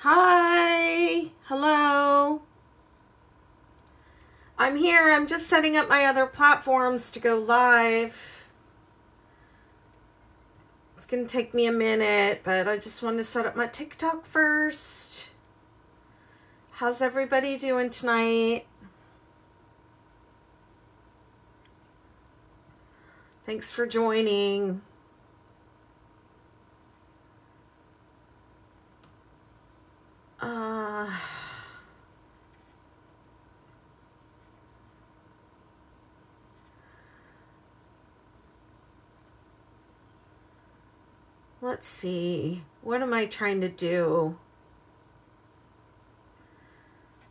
Hi, hello. I'm here. I'm just setting up my other platforms to go live. It's going to take me a minute, but I just want to set up my TikTok first. How's everybody doing tonight? Thanks for joining. Let's see. What am I trying to do?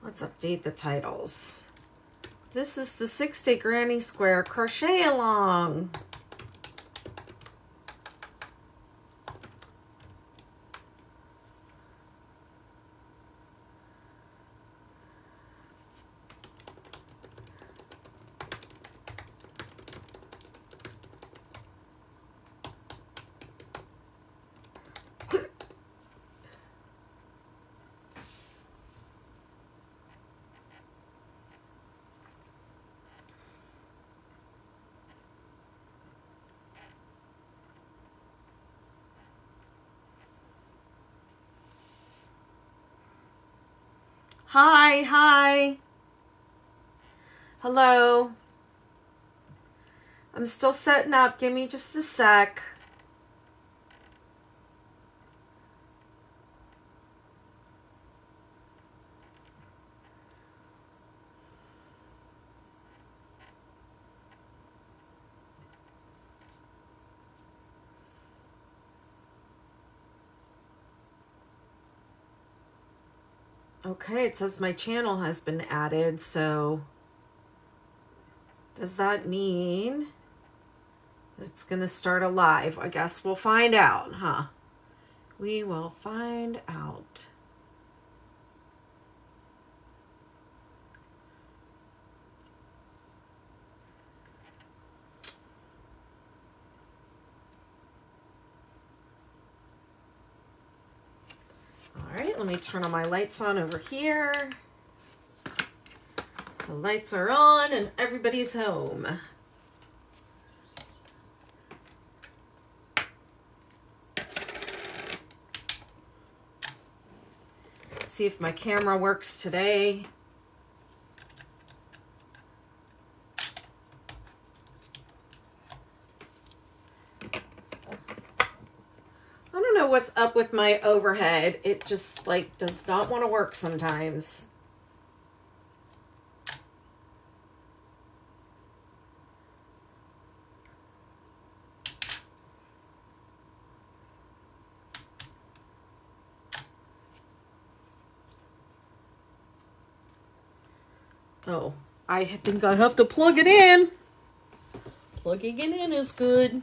Let's update the titles. This is the 6-Day Granny Square Crochet Along. Hi. Hello. I'm still setting up. Give me just a sec. Okay, it says my channel has been added, so does that mean it's going to start a live? I guess we'll find out, huh? We will find out. All right, let me turn all my lights on over here. The lights are on and everybody's home. See if my camera works today. I don't know what's up with my overhead. It just does not want to work sometimes. Oh, I think I have to plug it in. Plugging it in is good.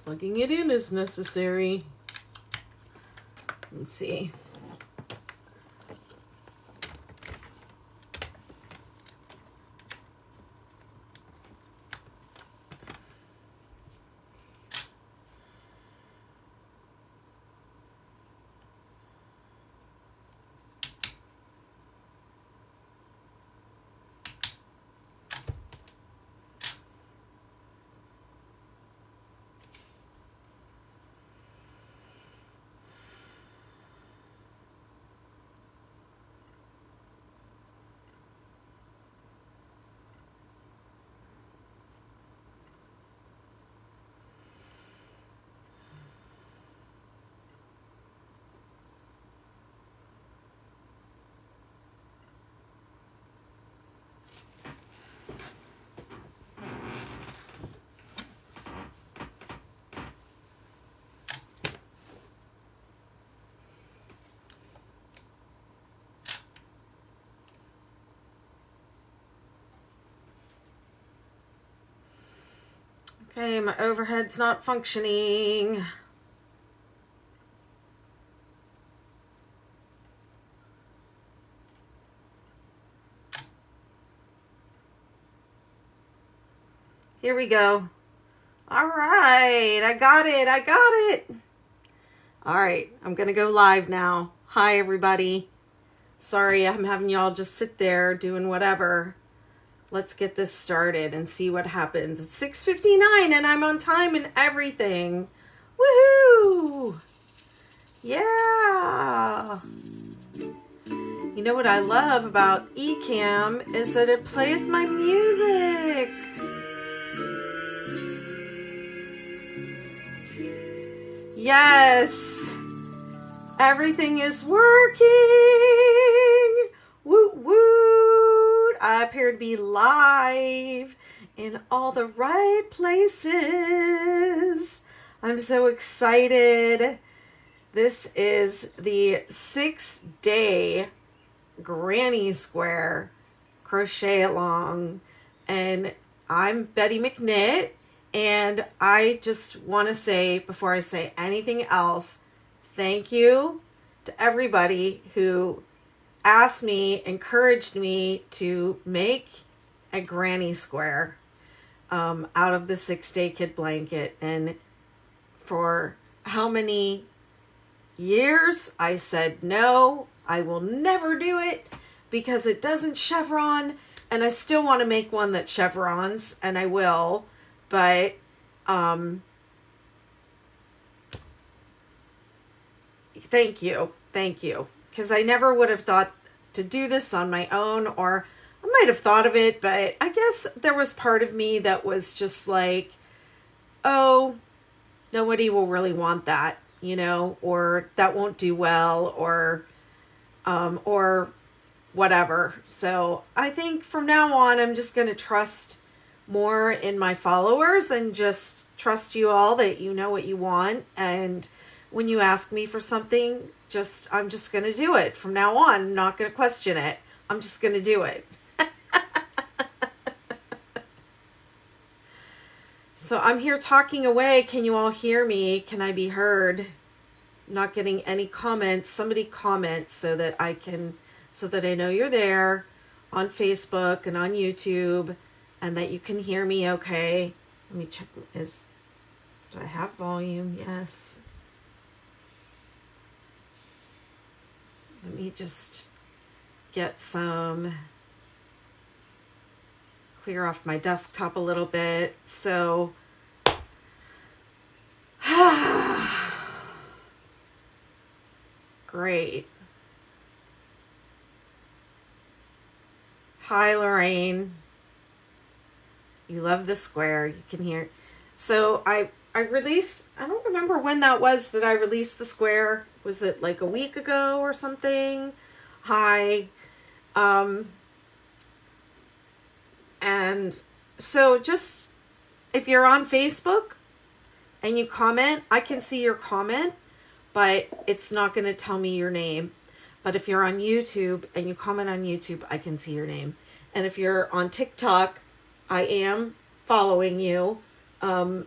Plugging it in is necessary. Let's see. Okay, my overhead's not functioning. Here we go. All right, I got it. I got it. All right, I'm going to go live now. Hi, everybody. Sorry, I'm having y'all just sit there doing whatever. Let's get this started and see what happens. It's 6:59 and I'm on time and everything. Woohoo! Yeah! You know what I love about Ecamm is that it plays my music. Yes! Everything is working! Woot woot! I appear to be live in all the right places. I'm so excited. This is the 6-day Granny Square crochet along, and I'm Betty McKnit, and I just want to say, before I say anything else, thank you to everybody who asked me, encouraged me to make a granny square out of the 6-day kid blanket. And for how many years I said no, I will never do it because it doesn't chevron, and I still want to make one that chevrons, and I will, but thank you, because I never would have thought to do this on my own, or I might have thought of it, but I guess there was part of me that was just like, oh, nobody will really want that, or that won't do well, or whatever. So I think from now on, I'm just going to trust more in my followers and just trust you all that you know what you want. And when you ask me for something, I'm just going to do it from now on. I'm not going to question it. I'm just going to do it. So I'm here talking away. Can you all hear me? Can I be heard? I'm not getting any comments. Somebody comment so that I know you're there on Facebook and on YouTube and that you can hear me okay. Let me check. Do I have volume? Yes. Let me just get clear off my desktop a little bit. So, great. Hi, Lorraine. You love the square. You can hear. So I released, I don't remember when that was that I released the square. Was it like a week ago or something? Hi. And so just, if you're on Facebook and you comment, I can see your comment, but it's not going to tell me your name. But if you're on YouTube and you comment on YouTube, I can see your name. And if you're on TikTok, I am following you. I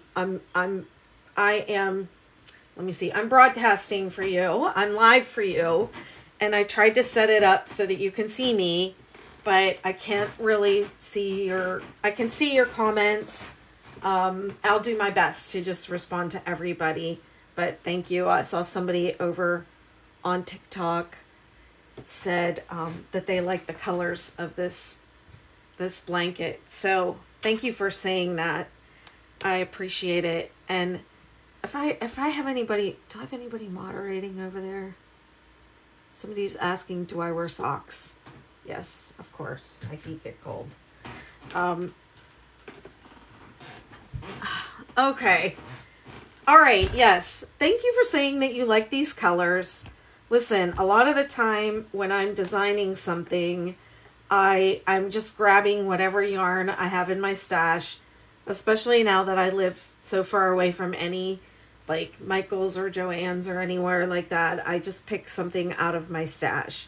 am, let me see, I'm broadcasting for you. I'm live for you. And I tried to set it up so that you can see me, but I can't really see I can see your comments. I'll do my best to just respond to everybody, but thank you. I saw somebody over on TikTok said that they like the colors of this blanket. So thank you for saying that. I appreciate it. And if I have anybody, do I have anybody moderating over there? Somebody's asking, do I wear socks? Yes, of course. My feet get cold. Okay. All right. Yes. Thank you for saying that you like these colors. Listen, a lot of the time when I'm designing something, I'm just grabbing whatever yarn I have in my stash, especially now that I live so far away from any like Michael's or Joann's or anywhere like that. I just pick something out of my stash.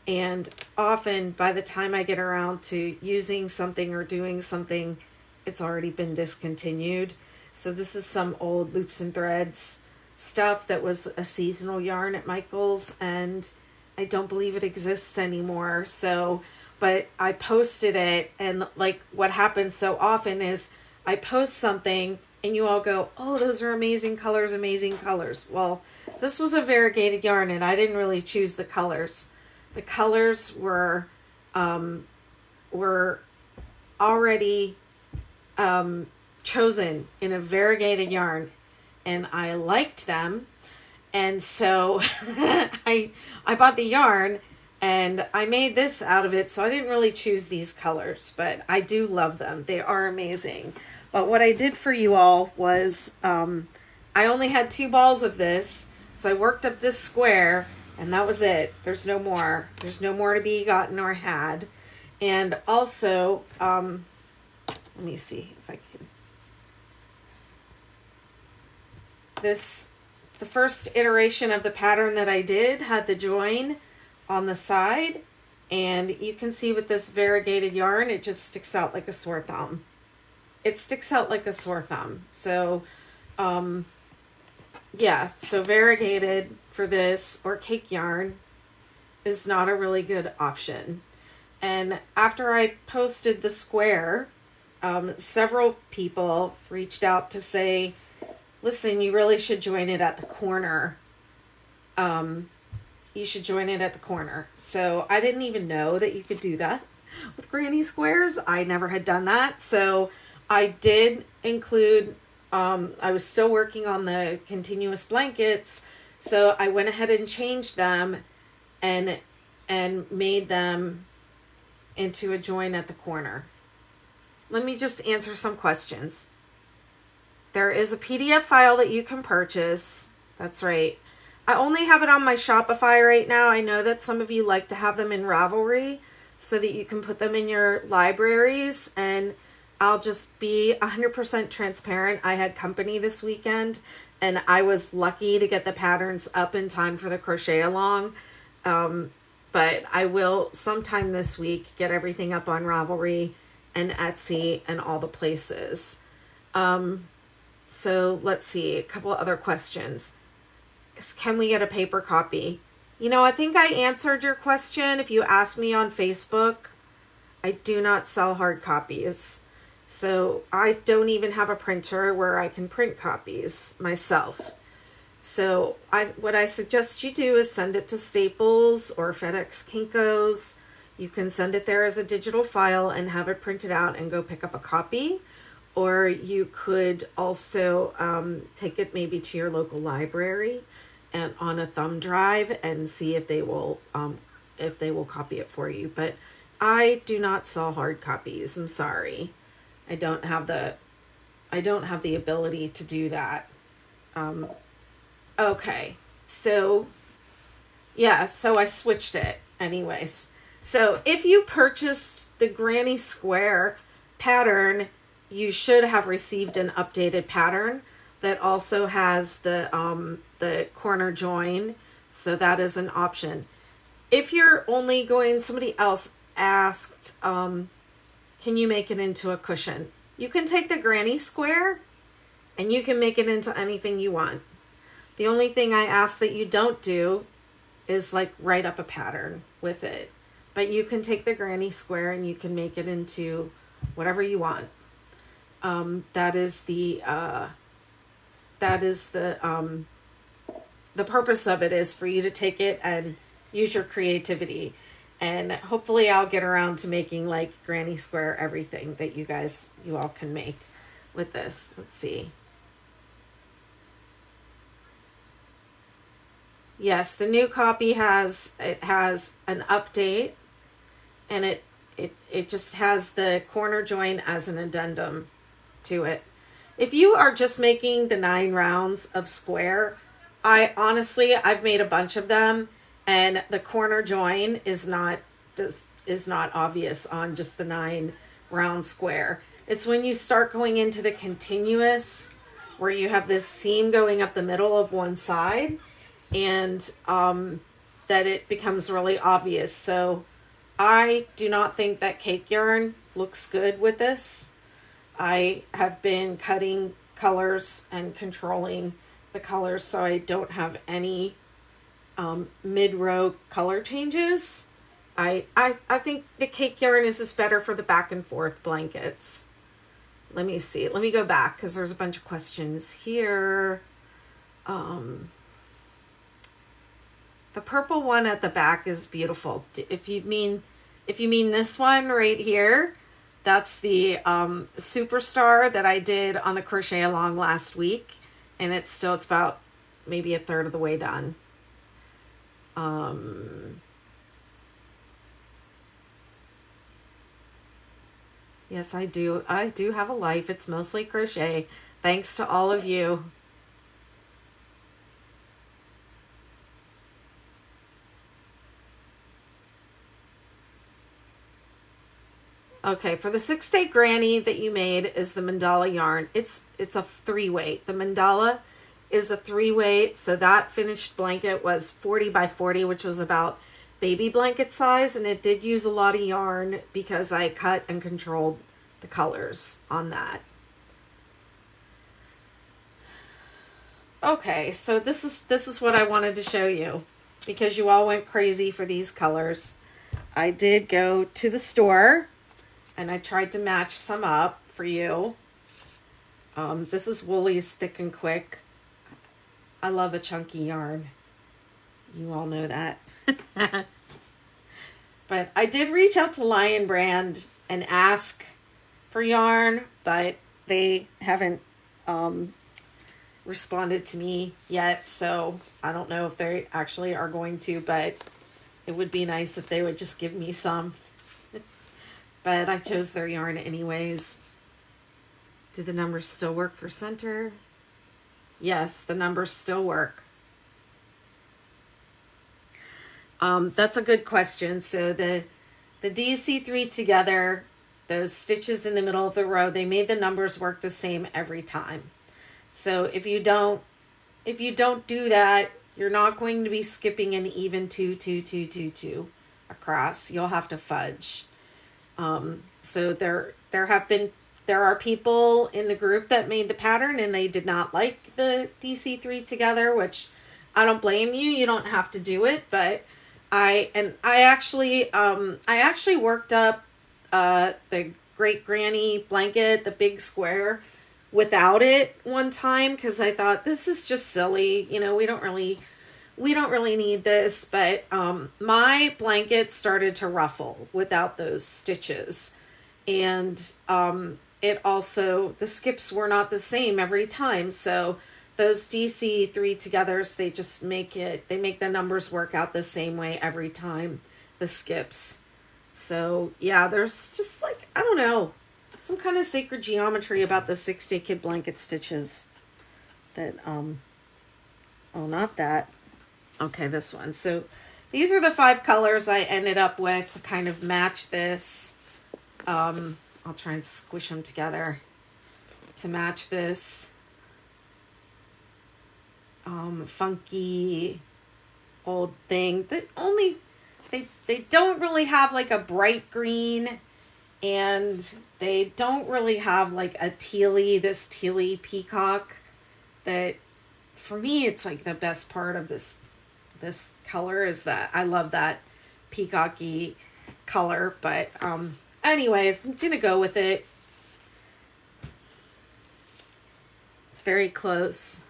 And often by the time I get around to using something or doing something, it's already been discontinued. So this is some old Loops and Threads stuff that was a seasonal yarn at Michael's, and I don't believe it exists anymore. So, but I posted it, and like what happens so often is I post something and you all go, oh, those are amazing colors, amazing colors. Well, this was a variegated yarn, and I didn't really choose the colors. The colors were already chosen in a variegated yarn, and I liked them, and so I bought the yarn and I made this out of it. So I didn't really choose these colors, but I do love them. They are amazing. But what I did for you all was I only had 2 balls of this, so I worked up this square, and that was it. There's no more. There's no more to be gotten or had. And also, let me see if I can. The first iteration of the pattern that I did had the join on the side, and you can see with this variegated yarn, it just sticks out like a sore thumb. It sticks out like a sore thumb. So, yeah, so variegated for this or cake yarn is not a really good option. And after I posted the square, several people reached out to say, listen, you really should join it at the corner. You should join it at the corner. So I didn't even know that you could do that with granny squares. I never had done that. So I did include, I was still working on the continuous blankets. So I went ahead and changed them and made them into a join at the corner. Let me just answer some questions. There is a PDF file that you can purchase. That's right. I only have it on my Shopify right now. I know that some of you like to have them in Ravelry so that you can put them in your libraries, and I'll just be 100% transparent. I had company this weekend, and I was lucky to get the patterns up in time for the crochet along. But I will sometime this week get everything up on Ravelry and Etsy and all the places. So let's see, a couple other questions. Can we get a paper copy? You know, I think I answered your question. If you asked me on Facebook, I do not sell hard copies. So I don't even have a printer where I can print copies myself. So what I suggest you do is send it to Staples or FedEx Kinko's. You can send it there as a digital file and have it printed out and go pick up a copy. Or you could also take it maybe to your local library and on a thumb drive and see if they will copy it for you. But I do not sell hard copies. I'm sorry. I don't have the ability to do that. Okay. So yeah, so I switched it anyways. So if you purchased the Granny Square pattern, you should have received an updated pattern that also has the corner join. So that is an option. If you're only going, somebody else asked, can you make it into a cushion? You can take the Granny Square and you can make it into anything you want. The only thing I ask that you don't do is like write up a pattern with it. But you can take the Granny Square and you can make it into whatever you want. That is the purpose of it, is for you to take it and use your creativity. And hopefully I'll get around to making like Granny Square everything that you all can make with this. Let's see. Yes, the new copy has an update, and it just has the corner join as an addendum to it. If you are just making the 9 rounds of square, I've made a bunch of them, and the corner join is not obvious on just the 9 round square. It's when you start going into the continuous, where you have this seam going up the middle of one side, and that it becomes really obvious. So I do not think that cake yarn looks good with this. I have been cutting colors and controlling the colors so I don't have any mid-row color changes. I think the cake yarn is just better for the back and forth blankets. let me see. Let me go back because there's a bunch of questions here. The purple one at the back is beautiful. If you mean this one right here, that's the Superstar that I did on the Crochet Along last week, and it's about maybe a third of the way done. Yes, I do. I do have a life. It's mostly crochet. Thanks to all of you. Okay, for the 6-day granny that you made is the mandala yarn. It's a 3-weight. The mandala is a 3-weight, so that finished blanket was 40 by 40, which was about baby blanket size, and it did use a lot of yarn because I cut and controlled the colors on that. Okay, so this is what I wanted to show you because you all went crazy for these colors. I did go to the store and I tried to match some up for you. This is Woolly's Thick and Quick. I love a chunky yarn. You all know that. But I did reach out to Lion Brand and ask for yarn, but they haven't responded to me yet, so I don't know if they actually are going to, but it would be nice if they would just give me some. But I chose their yarn anyways. Do the numbers still work for center? Yes, the numbers still work. That's a good question. So the DC3 together, those stitches in the middle of the row, they made the numbers work the same every time. So if you don't do that, you're not going to be skipping an even 2, 2, 2, 2, 2 across. You'll have to fudge. So there are people in the group that made the pattern and they did not like the DC3 together, which I don't blame you. You don't have to do it, but I actually worked up the Great Granny blanket, the big square, without it one time because I thought this is just silly. You know, we don't really need this, but my blanket started to ruffle without those stitches. And it also, the skips were not the same every time. So those DC3 togethers, they make the numbers work out the same way every time, the skips. So yeah, there's just like, I don't know, some kind of sacred geometry about the 6-day kid blanket stitches that, oh, not that. Okay, this one. So these are the 5 colors I ended up with to kind of match this. I'll try and squish them together to match this funky old thing that only they don't really have like a bright green, and they don't really have like a this tealy peacock that for me it's like the best part of this color is that I love that peacocky color. But anyways, I'm gonna go with it. It's very close.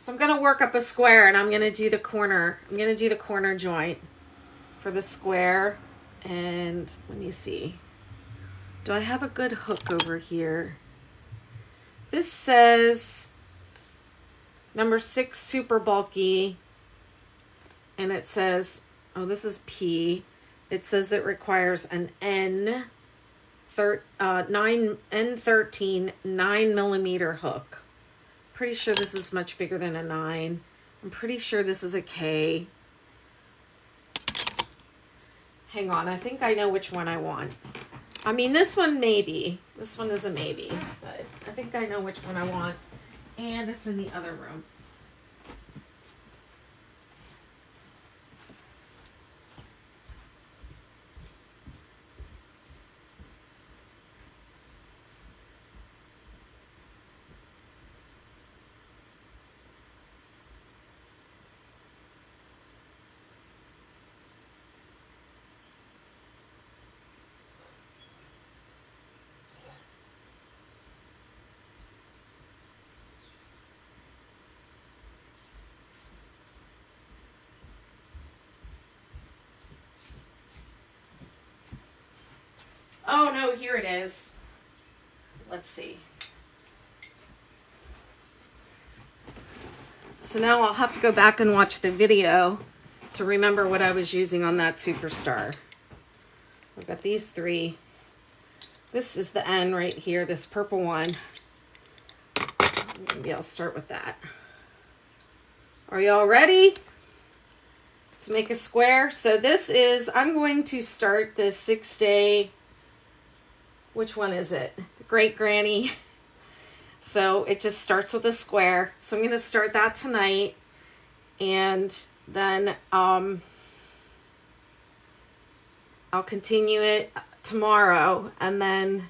So I'm gonna work up a square and I'm gonna do the corner. I'm gonna do the corner joint for the square. And let me see. Do I have a good hook over here? This says number 6 super bulky, and it says, oh, this is P. It says it requires an N13 9mm hook. Pretty sure this is much bigger than a 9. I'm pretty sure this is a K. Hang on, I think I know which one I want. I mean, this one maybe. This one is a maybe, but I think I know which one I want. And it's in the other room. Oh no, here it is. Let's see. So now I'll have to go back and watch the video to remember what I was using on that Superstar. I've got these three. This is the N right here, this purple one. Maybe I'll start with that. Are y'all ready to make a square? So this is, I'm going to start the 6-day, which one is it? The Great Granny. So it just starts with a square. So I'm going to start that tonight. And then I'll continue it tomorrow. And then,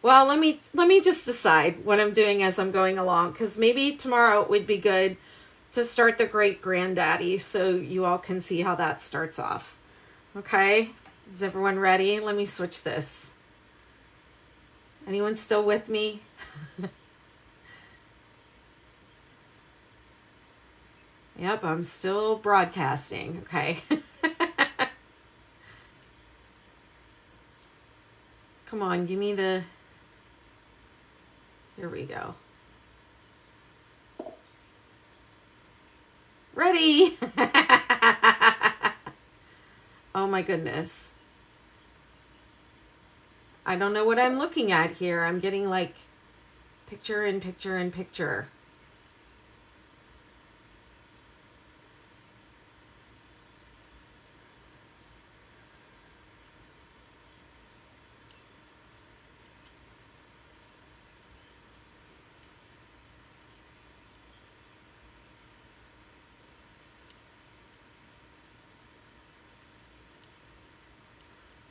well, let me just decide what I'm doing as I'm going along. Because maybe tomorrow it would be good to start the Great Granddaddy so you all can see how that starts off. Okay? Is everyone ready? Let me switch this. Anyone still with me? Yep, I'm still broadcasting. Okay. Come on, give me the... Here we go. Ready? Oh my goodness. I don't know what I'm looking at here. I'm getting like picture in picture in picture.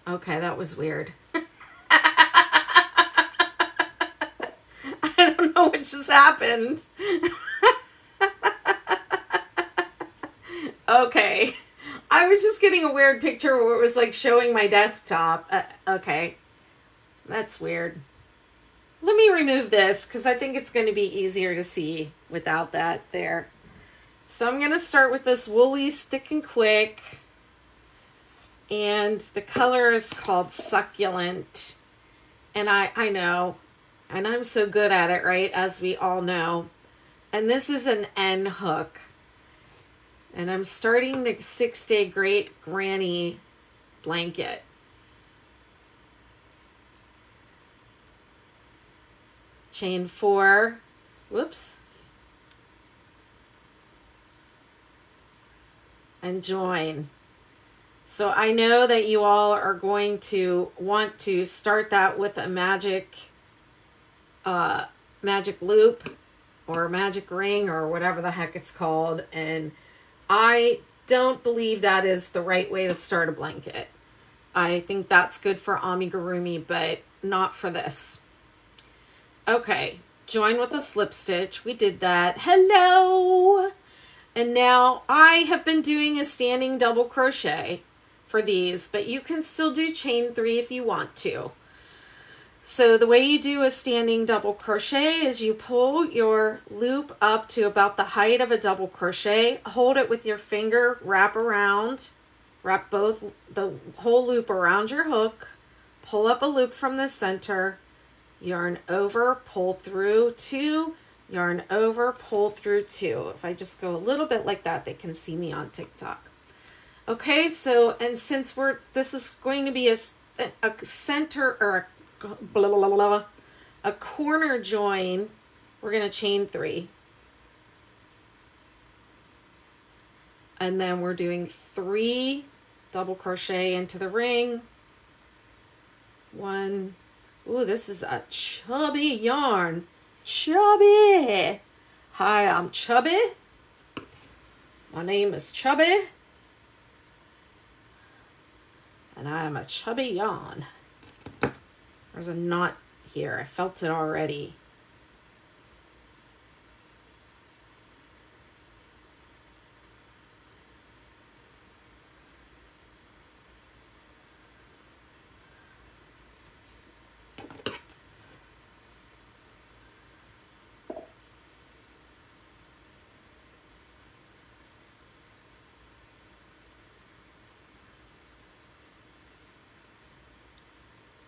Okay, that was weird. I don't know what just happened. Okay. I was just getting a weird picture where it was like showing my desktop. Okay. That's weird. Let me remove this because I think it's going to be easier to see without that there. So I'm going to start with this Woolies Thick and Quick. And the color is called Succulent. And I know. And I'm so good at it, right? As we all know. And this is an N hook. And I'm starting the 6-day Great Granny blanket. Chain 4. Whoops. And join. So I know that you all are going to want to start that with a magic loop or magic ring or whatever the heck it's called. And I don't believe that is the right way to start a blanket. I think that's good for amigurumi, but not for this. Okay, join with a slip stitch. We did that. Hello! And now I have been doing a standing double crochet for these, but you can still do chain 3 if you want to. So the way you do a standing double crochet is you pull your loop up to about the height of a double crochet, hold it with your finger, wrap both the whole loop around your hook, pull up a loop from the center, yarn over, pull through 2, yarn over, pull through 2. If I just go a little bit like that, they can see me on TikTok. Okay, so, and since this is going to be a center or a corner join, we're going to chain 3. And then we're doing 3 double crochet into the ring. 1. Ooh, this is a chubby yarn. Chubby. Hi, I'm Chubby. My name is Chubby. And I am a chubby yarn. There's a knot here. I felt it already.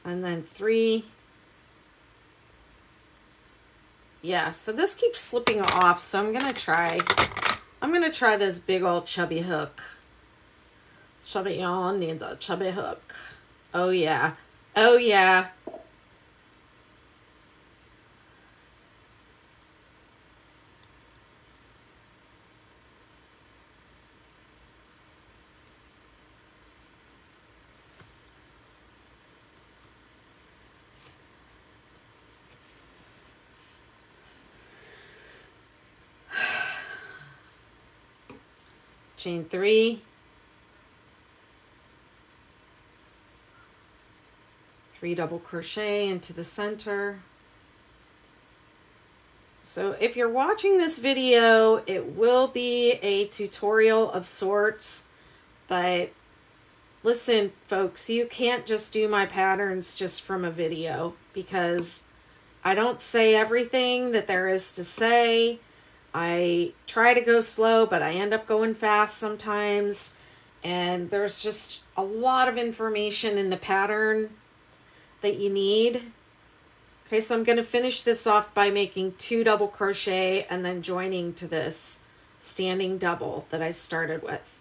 and then 3. Yeah, so this keeps slipping off, so I'm gonna try this big old chubby hook. Chubby yarn needs a chubby hook. Oh yeah. Oh yeah. Chain 3, 3 double crochet into the center. So if you're watching this video, it will be a tutorial of sorts, but listen, folks, you can't just do my patterns just from a video, because I don't say everything that there is to say. I try to go slow, but I end up going fast sometimes. And there's just a lot of information in the pattern that you need. Okay, so I'm going to finish this off by making 2 double crochet and then joining to this standing double that I started with.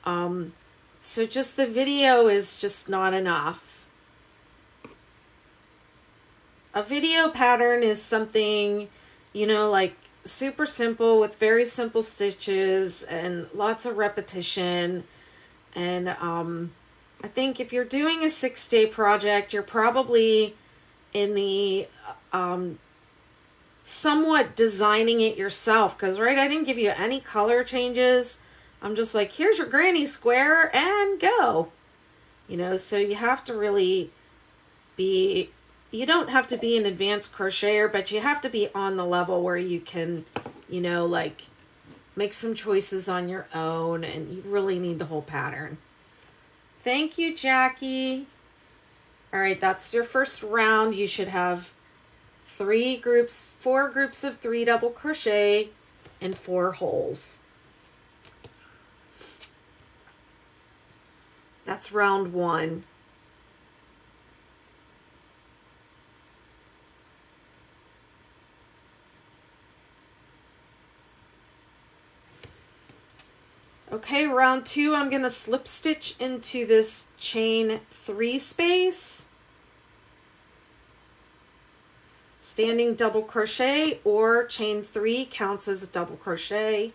So just the video is just not enough. A video pattern is something, you know, like super simple with very simple stitches and lots of repetition. And I think if you're doing a 6-day project, you're probably in the somewhat designing it yourself, because right, I didn't give you any color changes. I'm just like, here's your granny square and go, you know. So you have to really be, you don't have to be an advanced crocheter, but you have to be on the level where you can, you know, like make some choices on your own, and you really need the whole pattern. Thank you, Jackie. All right, that's your first round. You should have 4 groups of 3 double crochet and 4 holes. That's round 1. Okay, round 2, I'm going to slip stitch into this chain 3 space, standing double crochet, or chain 3 counts as a double crochet.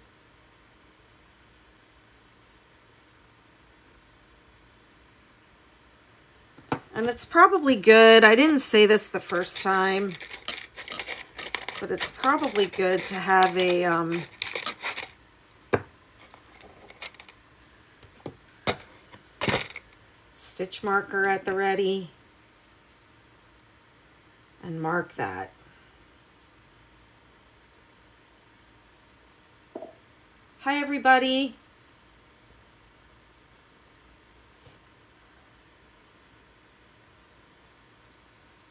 And it's probably good, I didn't say this the first time, but it's probably good to have a stitch marker at the ready and mark that. Hi everybody.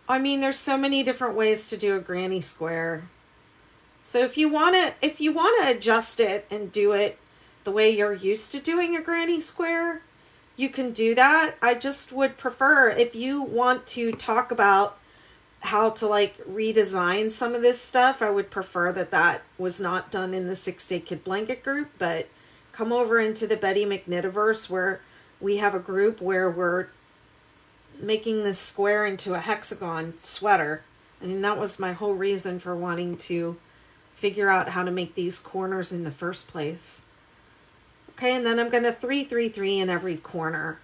I mean, there's so many different ways to do a granny square. So if you want to adjust it and do it the way you're used to doing a granny square, you can do that. I just would prefer, if you want to talk about how to like redesign some of this stuff, I would prefer that that was not done in the 6-Day Kid Blanket group, but come over into the Betty McKnitiverse, where we have a group where we're making this square into a hexagon sweater. I mean, that was my whole reason for wanting to figure out how to make these corners in the first place. Okay, and then I'm going to 3 3 3 in every corner.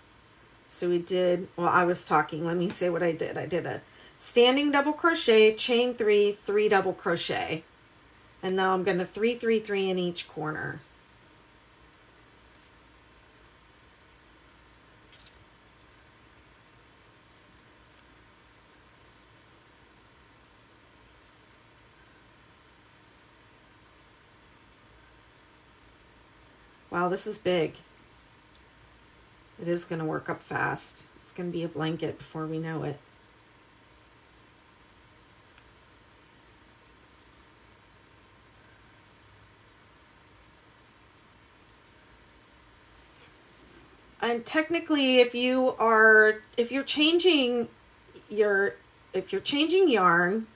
So we did, well, I was talking, let me say what I did. I did a standing double crochet, chain 3, 3 double crochet. And now I'm going to 3 3 3 in each corner. Wow, this is big. It is going to work up fast. It's going to be a blanket before we know it. And technically, if you're changing if you're changing yarn,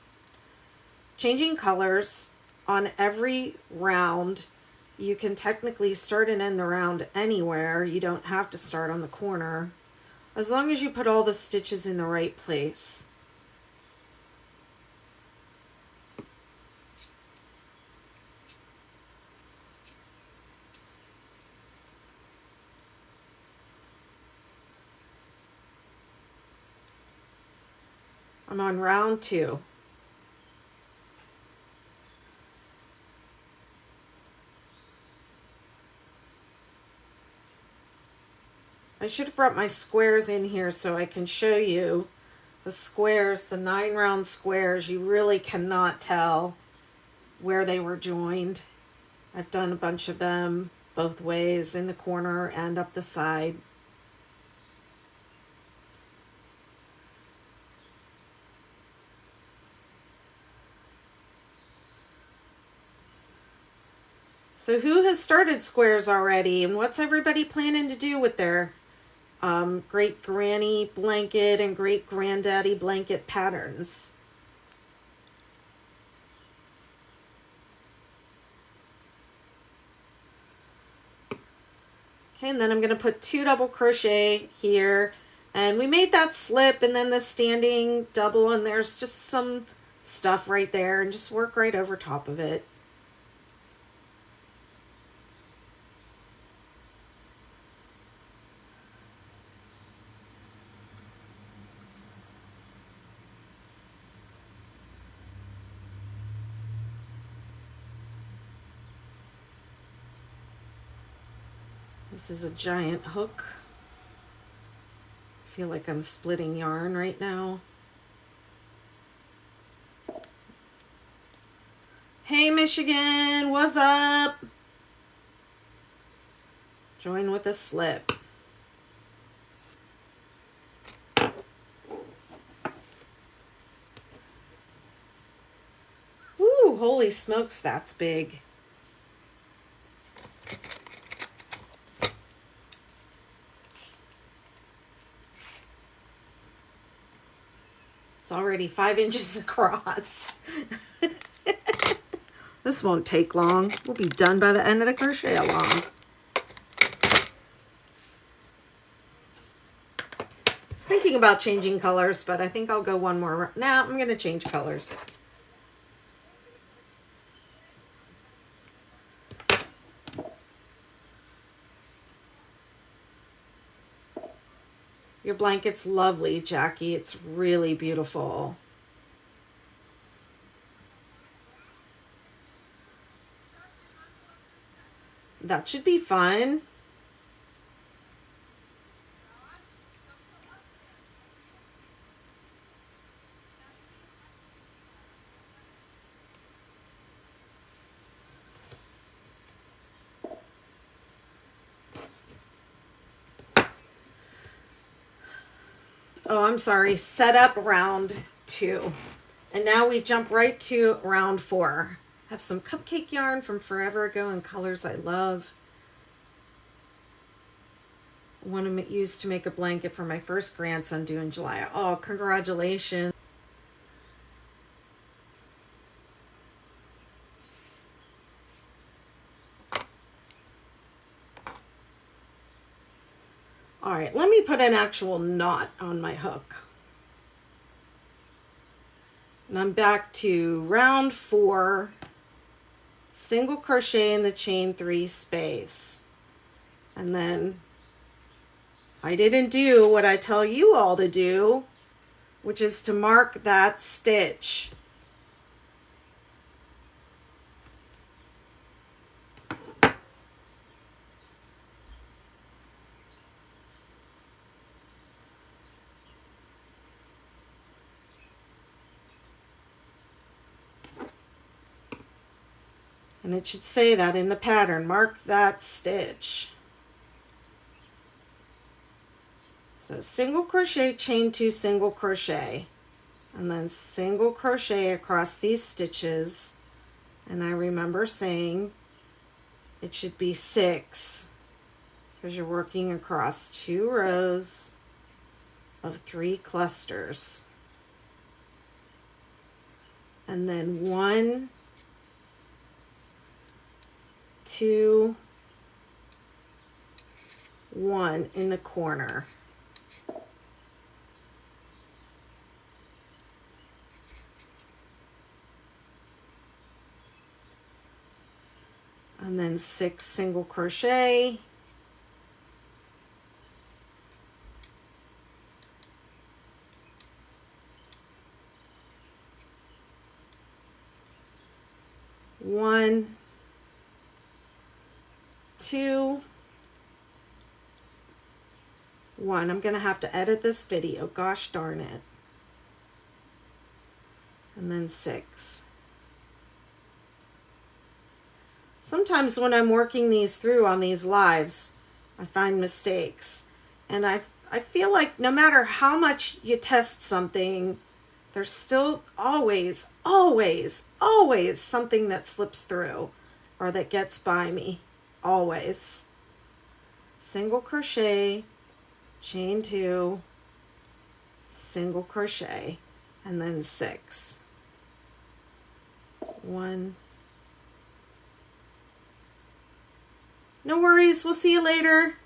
changing colors on every round, you can technically start and end the round anywhere. You don't have to start on the corner, as long as you put all the stitches in the right place. I'm on round 2. I should have brought my squares in here so I can show you the squares, the 9 round squares. You really cannot tell where they were joined. I've done a bunch of them both ways, in the corner and up the side. So who has started squares already, and what's everybody planning to do with their great granny blanket and great granddaddy blanket patterns? Okay, and then I'm going to put 2 double crochet here, and we made that slip and then the standing double, and there's just some stuff right there, and just work right over top of it. This is a giant hook. I feel like I'm splitting yarn right now. Hey Michigan, what's up? Join with a slip. Ooh, holy smokes, that's big. It's already 5 inches across. This won't take long. We'll be done by the end of the crochet along. I was thinking about changing colors, but I think I'll go one more. Nah, I'm going to change colors. Your blanket's lovely, Jackie. It's really beautiful. That should be fun. Oh, I'm sorry. Set up round 2. And now we jump right to round 4. Have some cupcake yarn from forever ago in colors I love. One to use to make a blanket for my first grandson due in July. Oh, congratulations. All right, let me put an actual knot on my hook. And I'm back to round 4, single crochet in the chain 3 space. And then I didn't do what I tell you all to do, which is to mark that stitch. And it should say that in the pattern, mark that stitch. So single crochet, chain 2, single crochet, and then single crochet across these stitches. And I remember saying it should be 6 because you're working across 2 rows of 3 clusters. and then 1, 2, 1 in the corner. And then 6 single crochet. One, 2, 1. I'm going to have to edit this video. Gosh darn it. And then 6. Sometimes when I'm working these through on these lives, I find mistakes. And I feel like no matter how much you test something, there's still always, always, always something that slips through or that gets by me. Always. Single crochet, chain 2, single crochet, and then 6. 1. No worries, we'll see you later.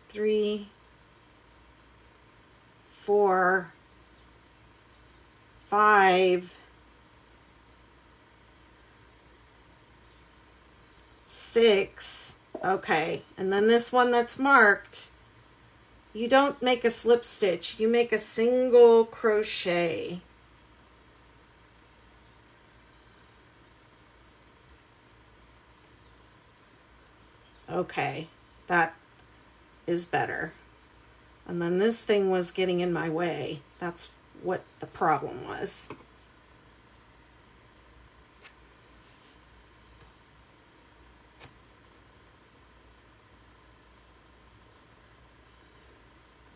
3, 4, 5, 6. Okay, and then this one that's marked, you don't make a slip stitch, you make a single crochet. Okay, that is better. And then this thing was getting in my way. That's what the problem was.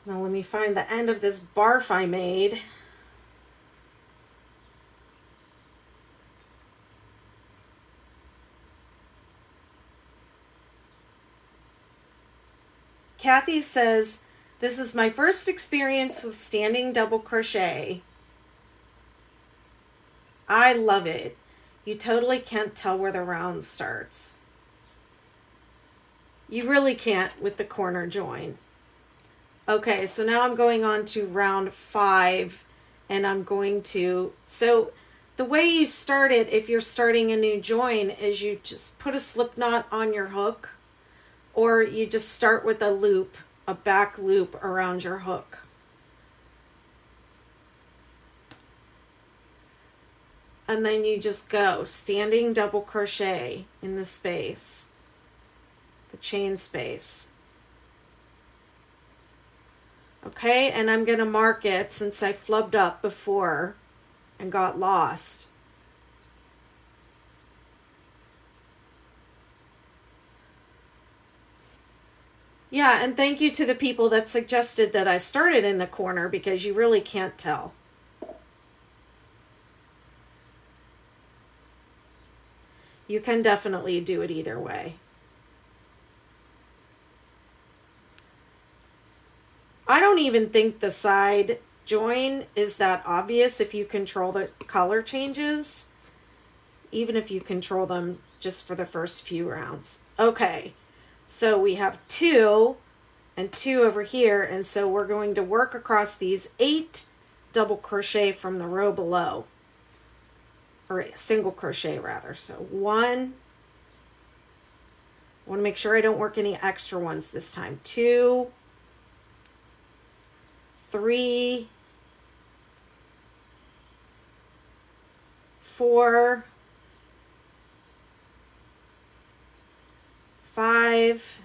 Now let me find the end of this barf I made. Kathy says, this is my first experience with standing double crochet. I love it. You totally can't tell where the round starts. You really can't with the corner join. Okay, so now I'm going on to round 5, and I'm going to, so the way you start it if you're starting a new join is you just put a slip knot on your hook, or you just start with a loop, a back loop around your hook. And then you just go standing double crochet in the space, the chain space. Okay, and I'm going to mark it since I flubbed up before and got lost. Yeah, and thank you to the people that suggested that I started in the corner, because you really can't tell. You can definitely do it either way. I don't even think the side join is that obvious if you control the color changes, even if you control them just for the first few rounds. Okay, so we have 2 and 2 over here, and so we're going to work across these 8 double crochet from the row below, or single crochet rather. So 1, I want to make sure I don't work any extra ones this time. 2, 3, 4, 5,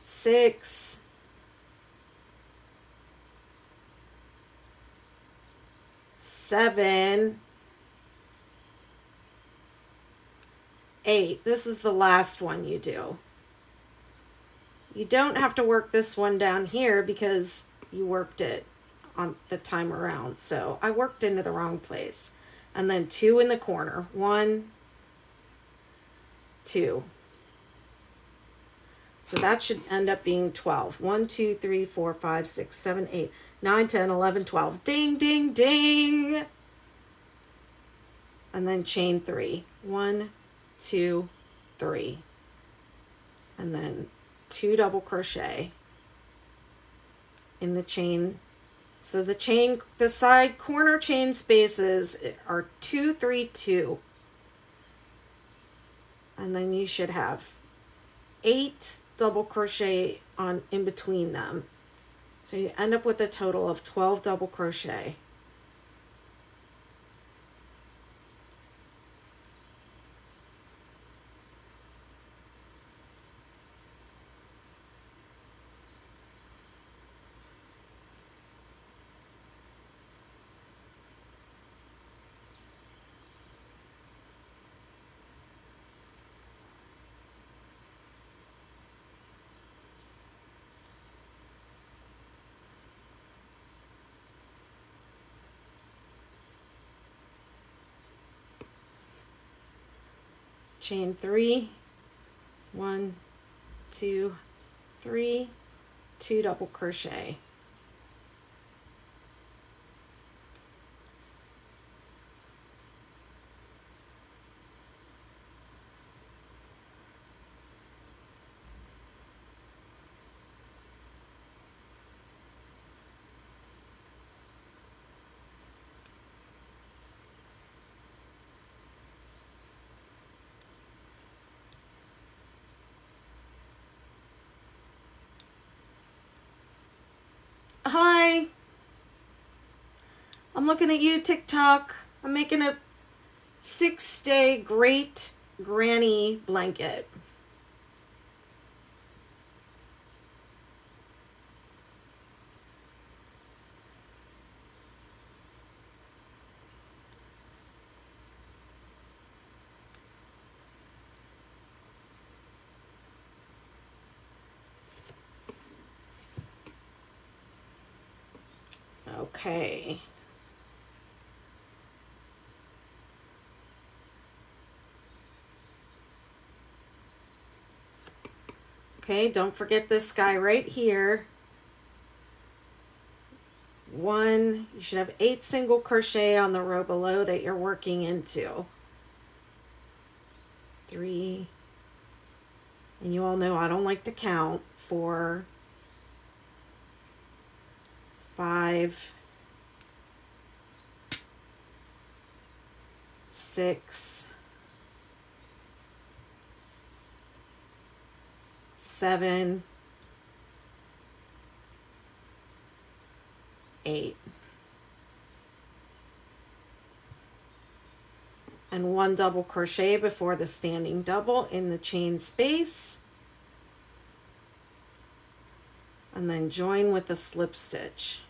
6, 7, 8. This is the last one you do. You don't have to work this one down here because you worked it on the time around. So I worked into the wrong place. And then 2 in the corner. 1, 2. So that should end up being 12. 1, 2, 3, 4, 5, 6, 7, 8, 9, 10, 11, 12. Ding, ding, ding. And then chain 3. 1, 2, 3. And then 2 double crochet in the chain. So the side corner chain spaces are 2, 3, 2. And then you should have 8 double crochet on in between them. So you end up with a total of 12 double crochet. Chain 3, 1, 2, 3, 2 double crochet. Hi, I'm looking at you, TikTok. I'm making a 6-day great granny blanket. Okay. Okay, don't forget this guy right here. 1, you should have 8 single crochet on the row below that you're working into. 3, and you all know I don't like to count. 4, 5, 6, 7, 8. And 1 double crochet before the standing double in the chain space. And then join with the slip stitch.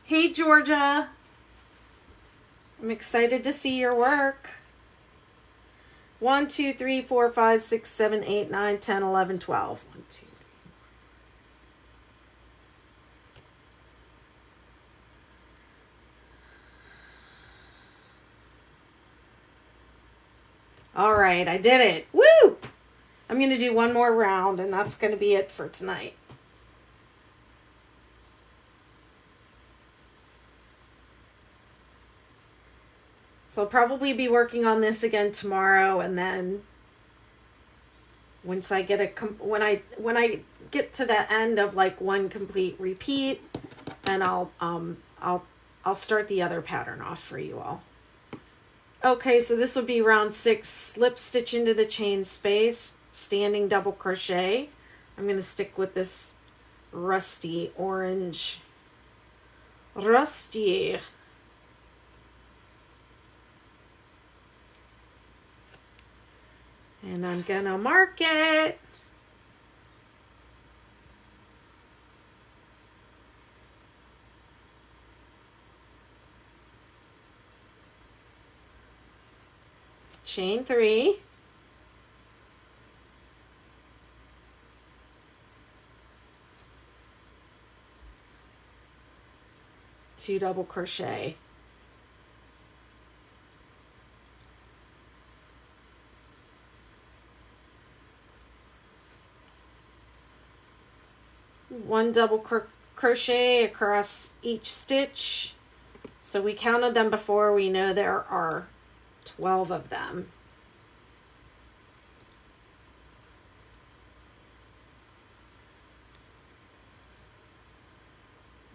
Hey, Georgia. I'm excited to see your work. 1, 2, 3, 4, 5, 6, 7, 8, 9, 10, 11, 12. 1, 2, 3. All right, I did it. Woo! I'm going to do one more round, and that's going to be it for tonight. So I'll probably be working on this again tomorrow, and then once I get when I get to the end of like one complete repeat, then I'll start the other pattern off for you all. Okay, so this will be round 6. Slip stitch into the chain space, standing double crochet. I'm going to stick with this rusty orange. Rusty. And I'm gonna mark it. chain 3, two double crochet. One double crochet across each stitch. So we counted them before. We know there are 12 of them.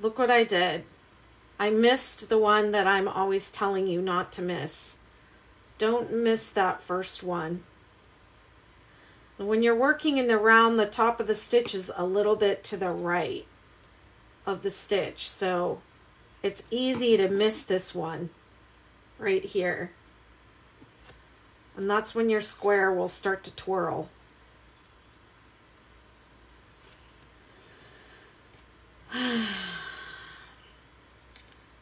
Look what I did. I missed the one that I'm always telling you not to miss. Don't miss that first one. When you're working in the round, the top of the stitch is a little bit to the right of the stitch. So it's easy to miss this one right here. And that's when your square will start to twirl.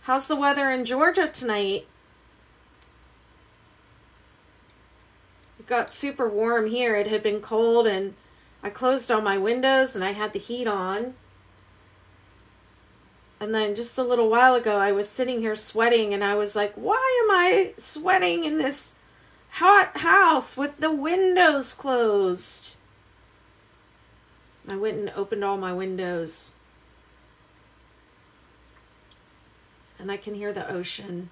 How's the weather in Georgia tonight? It got super warm here. It had been cold and I closed all my windows and I had the heat on. And then just a little while ago, I was sitting here sweating and I was like, why am I sweating in this hot house with the windows closed? I went and opened all my windows. And I can hear the ocean.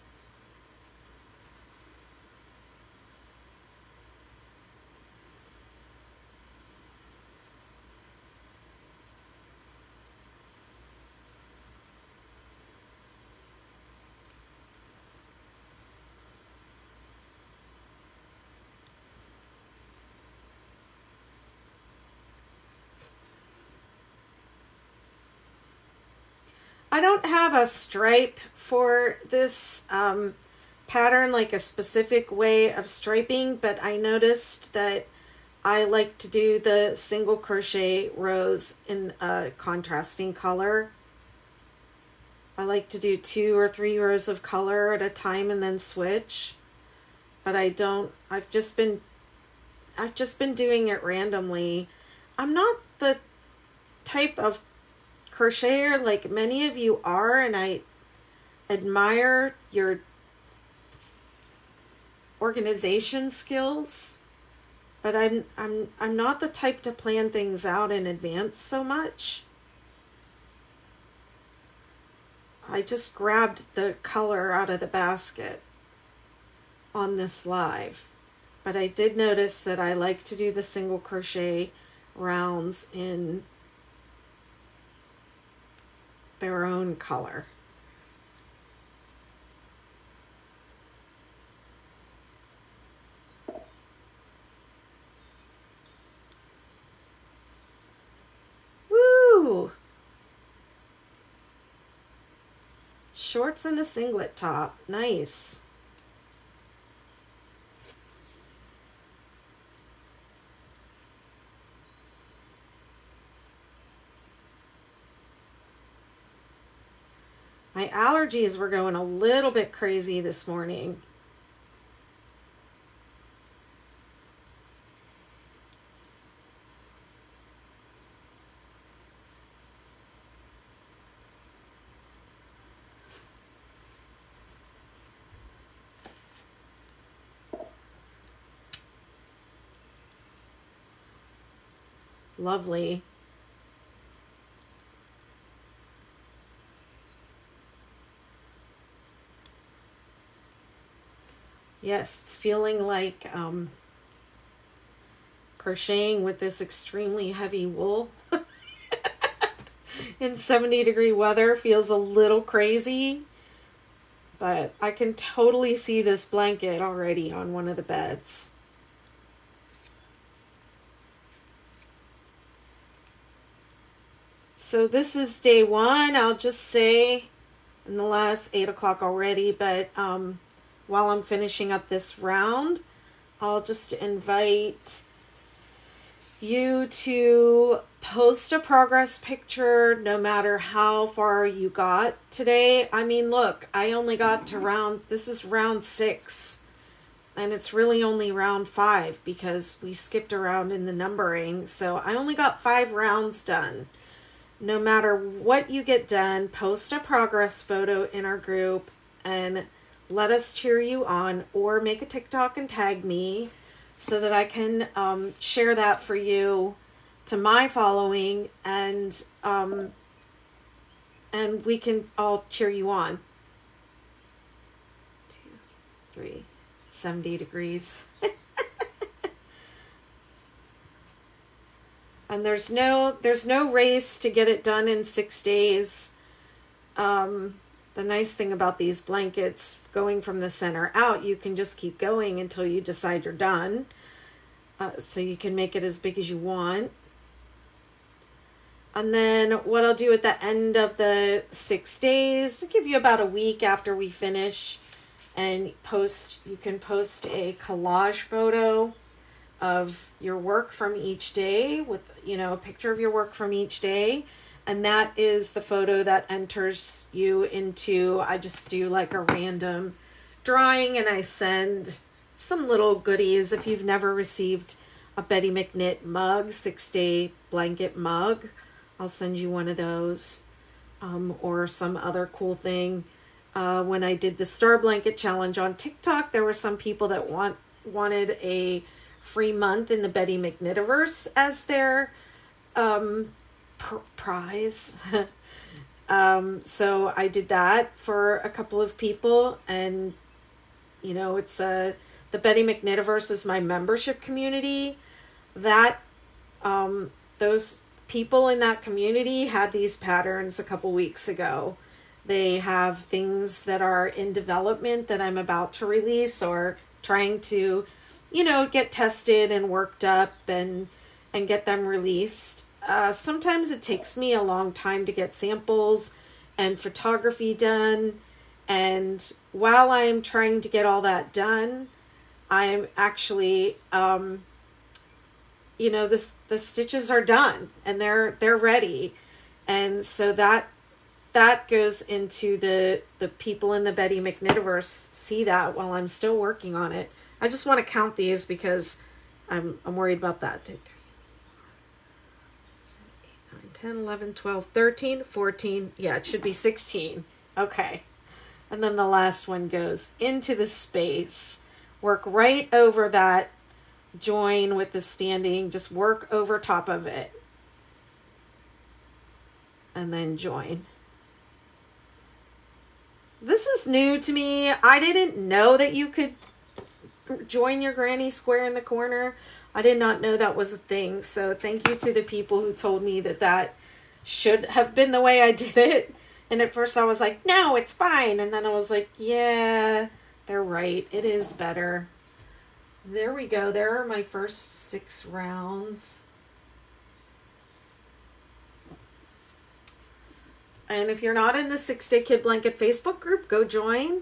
I don't have a stripe for this pattern, like a specific way of striping, but I noticed that I like to do the single crochet rows in a contrasting color. I like to do 2 or 3 rows of color at a time and then switch. But I don't, I've just been doing it randomly. I'm not the type of crocheter like many of you are, and I admire your organization skills, but I'm not the type to plan things out in advance so much. I just grabbed the color out of the basket on this live, but I did notice that I like to do the single crochet rounds in their own color. Woo! Shorts and a singlet top. Nice. My allergies were going a little bit crazy this morning. Lovely. Yes, it's feeling like crocheting with this extremely heavy wool in 70-degree weather feels a little crazy, but I can totally see this blanket already on one of the beds. So this is day 1. I'll just say in the last 8 o'clock already, but while I'm finishing up this round, I'll just invite you to post a progress picture no matter how far you got today. I mean, look, I only got to this is round 6, And it's really only round 5 because we skipped around in the numbering. So I only got 5 rounds done. No matter what you get done, post a progress photo in our group and let us cheer you on, or make a TikTok and tag me so that I can share that for you to my following, and we can all cheer you on. 2, 3, 70 degrees. And there's no race to get it done in 6 days. The nice thing about these blankets, going from the center out, you can just keep going until you decide you're done. So you can make it as big as you want. And then what I'll do at the end of the 6 days, I'll give you about a week after we finish, and you can post a collage photo of your work from each day with, a picture of your work from each day. And that is the photo that enters you into, I just do like a random drawing, and I send some little goodies. If you've never received a Betty McKnit mug, 6-day blanket mug, I'll send you one of those, or some other cool thing. When I did the Star Blanket Challenge on TikTok, there were some people that wanted a free month in the Betty McKnitiverse as their prize. So I did that for a couple of people, and it's the Betty McKnitiverse is my membership community. That those people in that community had these patterns a couple weeks ago. They have things that are in development that I'm about to release, or trying to get tested and worked up and get them released. Sometimes it takes me a long time to get samples and photography done. And while I'm trying to get all that done, I'm actually, the stitches are done and they're ready. And so that goes into the people in the Betty McKnitiverse see that while I'm still working on it. I just want to count these because I'm worried about that. 10, 11, 12, 13, 14. Yeah, it should be 16. Okay. And then the last one goes into the space. Work right over that join with the standing. Just work over top of it. And then join. This is new to me. I didn't know that you could join your granny square in the corner. I did not know that was a thing. So thank you to the people who told me that should have been the way I did it. And at first I was like, no, it's fine. And then I was like, yeah, they're right. It is better. There we go. There are my first 6 rounds. And if you're not in the 6-Day Kid Blanket Facebook group, go join.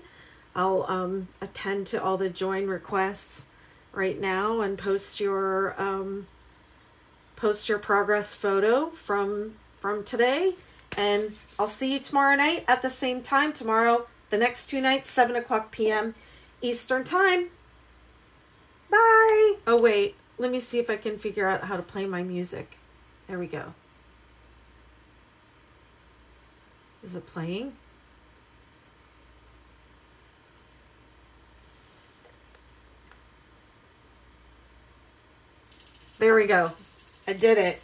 I'll attend to all the join requests right now and post your progress photo from today. And I'll see you tomorrow night at the same time. Tomorrow, the next 2 nights, 7 o'clock p.m. Eastern Time. Bye. Oh, wait. Let me see if I can figure out how to play my music. There we go. Is it playing? There we go. I did it.